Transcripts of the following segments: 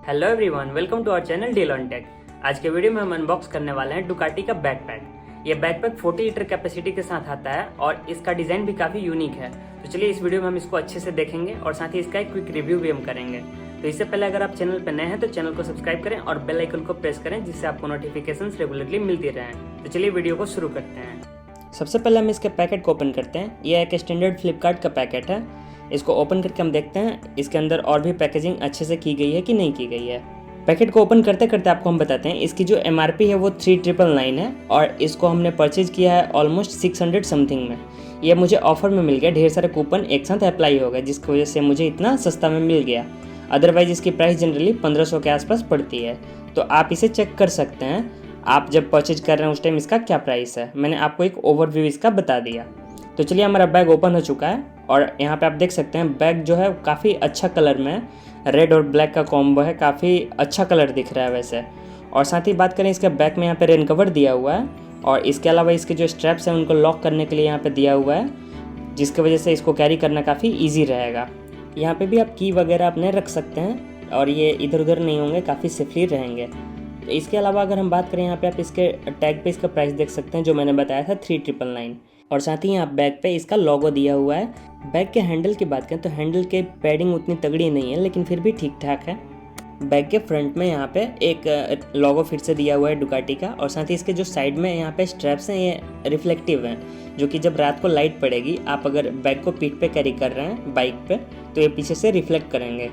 Hello everyone, welcome to our channel deal on tech. आज के video में हम अनबॉक्स करने वाले हैं डुकाटी का बैकपैक। ये बैकपैक 40 लीटर कैपेसिटी के साथ आता है और इसका डिज़ाइन भी काफ़ी यूनिक है। तो चलिए इस वीडियो में हम इसको अच्छे से देखेंगे और साथ ही इसका एक क्विक रिव्यू भी हम करेंगे। तो इससे पहले अगर आप चैनल पर नए हैं तो चैनल को सब्सक्राइब करें और बेल आइकन को प्रेस करें, जिससे आपको नोटिफिकेशंस रेगुलरली मिलती रहें। तो चलिए वीडियो को शुरू करते हैं। सबसे पहले हम इसके पैकेट को ओपन करते हैं। यह एक स्टैंडर्ड फ्लिपकार्ट का पैकेट है। इसको ओपन करके हम देखते हैं इसके अंदर और भी पैकेजिंग अच्छे से की गई है कि नहीं की गई है। पैकेट को ओपन करते करते आपको हम बताते हैं इसकी जो MRP है वो 3999 है और इसको हमने परचेज किया है ऑलमोस्ट 600 समथिंग में। ये मुझे ऑफर में मिल गया, ढेर सारे कूपन एक साथ अप्लाई हो गए जिसकी वजह से मुझे इतना सस्ता में मिल गया। अदरवाइज इसकी प्राइस जनरली 1500 के आसपास पड़ती है। तो आप इसे चेक कर सकते हैं आप जब परचेज कर रहे हैं उस टाइम इसका क्या प्राइस है। मैंने आपको एक ओवरव्यू इसका बता दिया। तो चलिए हमारा बैग ओपन हो चुका है और यहाँ पे आप देख सकते हैं बैग जो है काफ़ी अच्छा कलर में है। रेड और ब्लैक का कॉम्बो है, काफ़ी अच्छा कलर दिख रहा है वैसे। और साथ ही बात करें इसके बैक में यहाँ पे रेन कवर दिया हुआ है और इसके अलावा इसके जो स्ट्रैप्स हैं उनको लॉक करने के लिए यहाँ पे दिया हुआ है, जिसकी वजह से इसको कैरी करना काफ़ी ईजी रहेगा। यहाँ पे भी आप की वगैरह अपने रख सकते हैं और ये इधर उधर नहीं होंगे, काफ़ी सेफली रहेंगे। तो इसके अलावा अगर हम बात करें यहाँ पे आप इसके टैग पे इसका प्राइस देख सकते हैं जो मैंने बताया था 3999 और साथ ही यहाँ बैग पे इसका लोगो दिया हुआ है। बैग के हैंडल की बात करें तो हैंडल के पैडिंग उतनी तगड़ी नहीं है लेकिन फिर भी ठीक ठाक है। बैग के फ्रंट में यहाँ पे एक लोगो फिर से दिया हुआ है डुकाटी का और साथ ही इसके जो साइड में यहाँ पे स्ट्रैप्स हैं ये रिफ्लेक्टिव हैं, जो कि जब रात को लाइट पड़ेगी आप अगर बैग को पीठ पे कैरी कर रहे हैं बाइक पे तो ये पीछे से रिफ्लेक्ट करेंगे।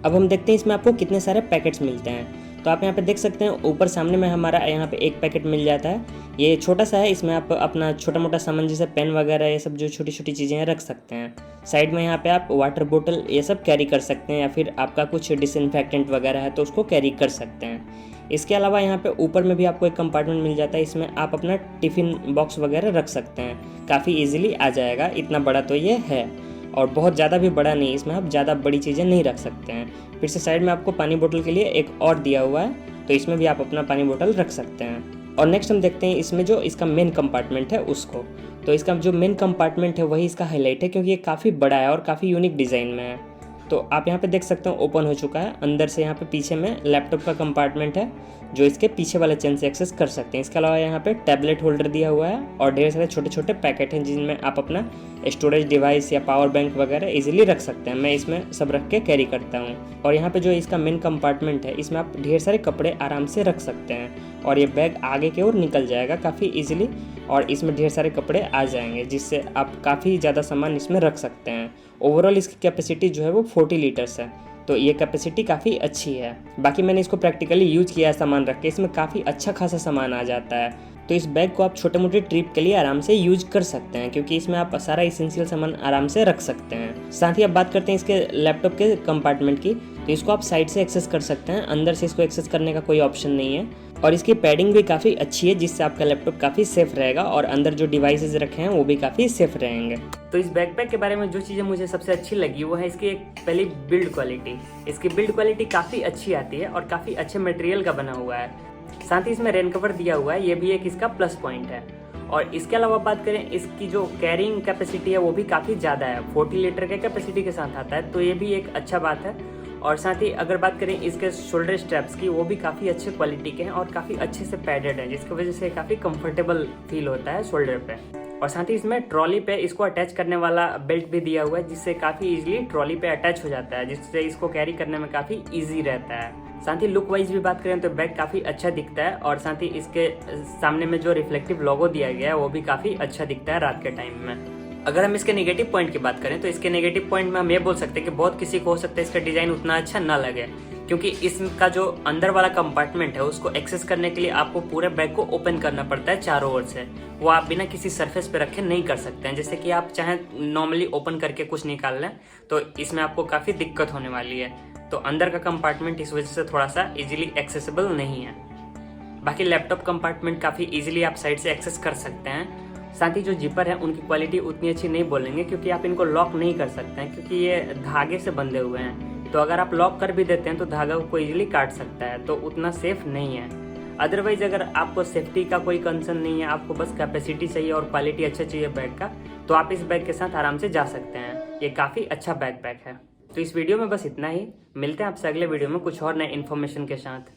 अब हम देखते हैं इसमें आपको कितने सारे पैकेट्स मिलते हैं। तो आप यहाँ पे देख सकते हैं ऊपर सामने में हमारा यहाँ पे एक पैकेट मिल जाता है। ये छोटा सा है, इसमें आप अपना छोटा मोटा सामान जैसे पेन वगैरह ये सब जो छोटी छोटी चीज़ें हैं रख सकते हैं। साइड में यहाँ पे आप वाटर बोतल ये सब कैरी कर सकते हैं या फिर आपका कुछ डिसइंफेक्टेंट वगैरह है तो उसको कैरी कर सकते हैं। इसके अलावा यहाँ पे ऊपर में भी आपको एक कंपार्टमेंट मिल जाता है, इसमें आप अपना टिफ़िन बॉक्स वगैरह रख सकते हैं। काफ़ी ईजिली आ जाएगा, इतना बड़ा तो ये है और बहुत ज़्यादा भी बड़ा नहीं, इसमें आप ज़्यादा बड़ी चीज़ें नहीं रख सकते हैं। फिर से साइड में आपको पानी बोतल के लिए एक और दिया हुआ है, तो इसमें भी आप अपना पानी बोतल रख सकते हैं। और नेक्स्ट हम देखते हैं इसमें जो इसका मेन कंपार्टमेंट है उसको। तो इसका जो मेन कंपार्टमेंट है वही इसका हाईलाइट है क्योंकि ये काफ़ी बड़ा है और काफ़ी यूनिक डिज़ाइन में है। तो आप यहाँ पे देख सकते हो ओपन हो चुका है। अंदर से यहाँ पे पीछे में लैपटॉप का कंपार्टमेंट है जो इसके पीछे वाले चेन से एक्सेस कर सकते हैं। इसके अलावा यहाँ पे टैबलेट होल्डर दिया हुआ है और ढेर सारे छोटे छोटे पैकेट हैं जिनमें आप अपना स्टोरेज डिवाइस या पावर बैंक वगैरह इजीली रख सकते हैं। मैं इसमें सब रख के कैरी करता हूँ। और यहाँ पे जो इसका मेन कंपार्टमेंट है इसमें आप ढेर सारे कपड़े आराम से रख सकते हैं और ये बैग आगे की ओर निकल जाएगा काफ़ी ईजिली और इसमें ढेर सारे कपड़े आ जाएंगे जिससे आप काफ़ी ज़्यादा सामान इसमें रख सकते हैं। ओवरऑल इसकी कैपेसिटी जो है वो 40 लीटर्स है, तो ये कैपेसिटी काफ़ी अच्छी है। बाकी मैंने इसको प्रैक्टिकली यूज किया है सामान रख के, इसमें काफ़ी अच्छा खासा सामान आ जाता है। तो इस बैग को आप छोटे मोटे ट्रिप के लिए आराम से यूज कर सकते हैं क्योंकि इसमें आप सारा इसेंशियल सामान आराम से रख सकते हैं। साथ ही आप बात करते हैं इसके लैपटॉप के कंपार्टमेंट की, तो इसको आप साइड से एक्सेस कर सकते हैं, अंदर से इसको एक्सेस करने का कोई ऑप्शन नहीं है। और इसकी पैडिंग भी काफ़ी अच्छी है जिससे आपका लैपटॉप काफ़ी सेफ रहेगा और अंदर जो डिवाइसेज रखे हैं वो भी काफ़ी सेफ रहेंगे। तो इस बैकपैक के बारे में जो चीज़ें मुझे सबसे अच्छी लगी वो है इसकी एक पहली बिल्ड क्वालिटी। इसकी बिल्ड क्वालिटी काफ़ी अच्छी आती है और काफ़ी अच्छे मटेरियल का बना हुआ है। साथ ही इसमें रेन कवर दिया हुआ है, ये भी एक इसका प्लस पॉइंट है। और इसके अलावा बात करें इसकी जो कैरिंग कैपेसिटी है वो भी काफ़ी ज़्यादा है, 40 लीटर के कैपेसिटी के साथ आता है, तो ये भी एक अच्छा बात है। और साथ ही अगर बात करें इसके शोल्डर स्ट्रैप्स की, वो भी काफ़ी अच्छे क्वालिटी के हैं और काफ़ी अच्छे से पैडेड हैं जिसकी वजह से काफ़ी कंफर्टेबल फील होता है शोल्डर पे। और साथ ही इसमें ट्रॉली पे इसको अटैच करने वाला बेल्ट भी दिया हुआ है जिससे काफ़ी इजीली ट्रॉली पे अटैच हो जाता है, जिससे इसको कैरी करने में काफ़ी ईजी रहता है। साथ ही लुक वाइज भी बात करें तो बैग काफ़ी अच्छा दिखता है और साथ ही इसके सामने में जो रिफ्लेक्टिव लोगो दिया गया है वो भी काफ़ी अच्छा दिखता है रात के टाइम में। अगर हम इसके नेगेटिव पॉइंट की बात करें तो इसके नेगेटिव पॉइंट में हम ये बोल सकते हैं कि बहुत किसी को हो सकता है इसका डिज़ाइन उतना अच्छा ना लगे क्योंकि इसका जो अंदर वाला कंपार्टमेंट है उसको एक्सेस करने के लिए आपको पूरे बैग को ओपन करना पड़ता है चारों ओर से। वो आप बिना किसी सरफेस पे रखे नहीं कर सकते हैं। जैसे कि आप चाहें नॉर्मली ओपन करके कुछ निकाल लें तो इसमें आपको काफ़ी दिक्कत होने वाली है। तो अंदर का कंपार्टमेंट इस वजह से थोड़ा सा इजीली एक्सेसिबल नहीं है। बाकी लैपटॉप कंपार्टमेंट काफ़ी इजीली आप साइड से एक्सेस कर सकते हैं। साथ ही जो जिपर है उनकी क्वालिटी उतनी अच्छी नहीं बोलेंगे क्योंकि आप इनको लॉक नहीं कर सकते हैं क्योंकि ये धागे से बंधे हुए हैं। तो अगर आप लॉक कर भी देते हैं तो धागा को इजीली काट सकता है, तो उतना सेफ नहीं है। अदरवाइज अगर आपको सेफ्टी का कोई कंसर्न नहीं है, आपको बस कैपेसिटी चाहिए और क्वालिटी अच्छा चाहिए बैग का, तो आप इस बैग के साथ आराम से जा सकते हैं। ये काफ़ी अच्छा बैकपैक है। तो इस वीडियो में बस इतना ही। मिलते हैं आपसे अगले वीडियो में कुछ और नए इन्फॉर्मेशन के साथ।